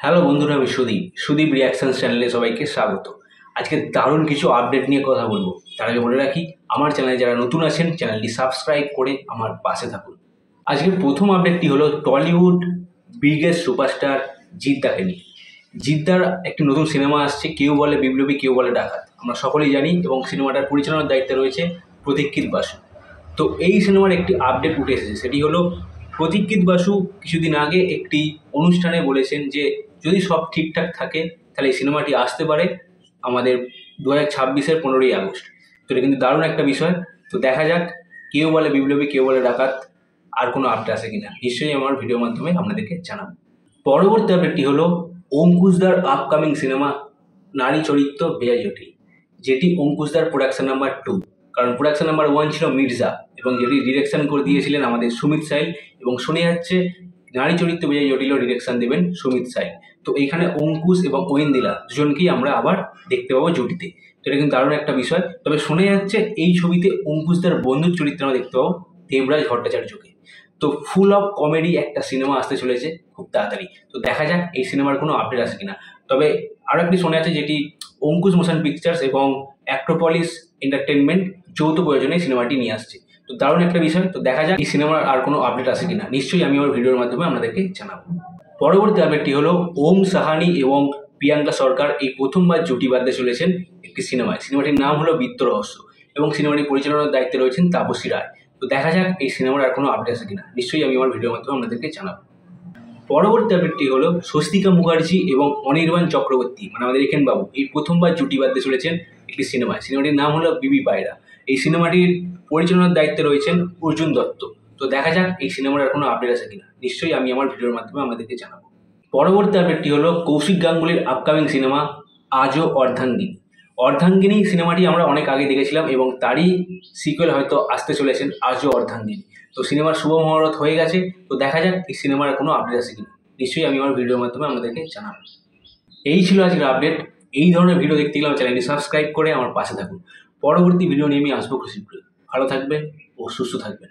Hello বন্ধুরা, আমি Sudip reactions চ্যানেলে সবাইকে স্বাগত। আজকে দারুণ কিছু আপডেট নিয়ে কথা বলবো। তার আগে বলে রাখি, আমার চ্যানেলে যারা নতুন আছেন চ্যানেলটি সাবস্ক্রাইব করে আমার পাশে থাকুন। আজকের প্রথম আপডেটটি হলো টলিউড বিগেস্ট সুপারস্টার জিদ্দাকে নিয়ে। জিদ্দার একটি নতুন সিনেমা আসছে, কেউ বলে বিপ্লবী কেউ বলে ডাকাত। আমরা সকলেই জানি এবং সিনেমাটার পরিচালনার দায়িত্বে রয়েছে প্রতীক্ষিত বাসু। তো এই সিনেমার একটি আপডেট উঠে এসেছে, সেটি হলো প্রতীক্ষিত বাসু কিছুদিন আগে একটি অনুষ্ঠানে বলেছেন যে যদি সব ঠিকঠাক থাকে তাহলে এই সিনেমাটি আসতে পারে আমাদের 2026-এর 15ই আগস্ট। তো এটা কিন্তু দারুণ একটা বিষয়। তো দেখা যাক, কেউ বলে বিপ্লবী কেউ বলে ডাকাত আর কোনো আপডেট আসে কিনা, নিশ্চয়ই আমার ভিডিওর মাধ্যমে আপনাদেরকে জানাবো। পরবর্তী আপডেটটি হলো অঙ্কুশদার আপকামিং সিনেমা নারী চরিত্র বেয়া জটিল, যেটি অঙ্কুশদার প্রোডাকশন নাম্বার 2। কারণ প্রোডাকশন নাম্বার 1 ছিল মির্জা, এবং যেটি ডিরেকশন করে দিয়েছিলেন আমাদের সুমিত সাইল, এবং শুনে যাচ্ছে নারী চরিত্র বেয়া জটিলও ডিরেকশন দেবেন সুমিত সাইল। তো এইখানে অঙ্কুশ এবং ঐন্দিলা দুজনকেই আমরা আবার দেখতে পাবো জুটিতে। তো এটা কিন্তু দারুণ একটা বিষয়। তবে শোনা যাচ্ছে এই ছবিতে অঙ্কুশদার বন্ধুর চরিত্রে আমরা দেখতে পাবো দেবরাজ ভট্টাচার্যকে। তো ফুল অফ কমেডি একটা সিনেমা আসতে চলেছে খুব তাড়াতাড়ি। তো দেখা যাক এই সিনেমার কোনো আপডেট আসে কিনা। তবে আরও একটি শোনা যাচ্ছে, যেটি অঙ্কুশ মোশন পিকচার্স এবং অ্যাক্রোপলিস এন্টারটেনমেন্ট যৌথ প্রয়োজনে সিনেমাটি নিয়ে আসছে। তো দারুণ একটা বিষয়। তো দেখা যাক এই সিনেমার আর কোনো আপডেট আসে কিনা, নিশ্চয়ই আমি আমার ভিডিওর মাধ্যমে আপনাদেরকে জানাবো। পরবর্তী আপডেটটি হলো ওম সাহানি এবং প্রিয়াঙ্কা সরকার এই প্রথমবার জুটি বাঁধতে চলেছেন একটি সিনেমায়। সিনেমাটির নাম হলো বৃত্ত রহস্য, এবং সিনেমাটি পরিচালনার দায়িত্বে রয়েছেন তাপসী রায়। তো দেখা যাক এই সিনেমার আর কোনো আপডেট আছে কিনা, নিশ্চয়ই আমি আমার ভিডিওর মাধ্যমে আপনাদেরকে জানাবো। পরবর্তী আপডেটটি হলো স্বস্তিকা মুখার্জি এবং অনির্বাণ চক্রবর্তী মানে আমাদের এখান বাবু এই প্রথমবার জুটি বাঁধতে চলেছেন একটি সিনেমায়। সিনেমাটির নাম হলো বিবি পায়রা। এই সিনেমাটির পরিচালনার দায়িত্বে রয়েছেন অর্জুন দত্ত। তো দেখা যাক এই সিনেমার আর কোনো আপডেট আছে কিনা, নিশ্চয়ই আমি আমার ভিডিওর মাধ্যমে আপনাদেরকে জানাবো। পরবর্তী আপডেটটি হলো কৌশিক গাঙ্গুলির আপকামিং সিনেমা আজও অর্ধাঙ্গিনী। অর্ধাঙ্গিনী সিনেমাটি আমরা অনেক আগে দেখেছিলাম, এবং তারই সিকুয়েল হয়তো আসতে চলেছেন আজও অর্ধাঙ্গিনী। তো সিনেমার শুভ মুহূর্ত হয়ে গেছে। তো দেখা যাক এই সিনেমার কোনো আপডেট আছে কিনা, নিশ্চয়ই আমি আমার ভিডিওর মাধ্যমে আপনাদেরকে জানাবো। এই ছিল আজকের আপডেট। এই ধরনের ভিডিও দেখতে গেলে আমার চ্যানেলটি সাবস্ক্রাইব করে আমার পাশে থাকুন। পরবর্তী ভিডিও নিয়ে আমি আসবো খুব শীঘ্রই। ভালো থাকবেন ও সুস্থ থাকবেন।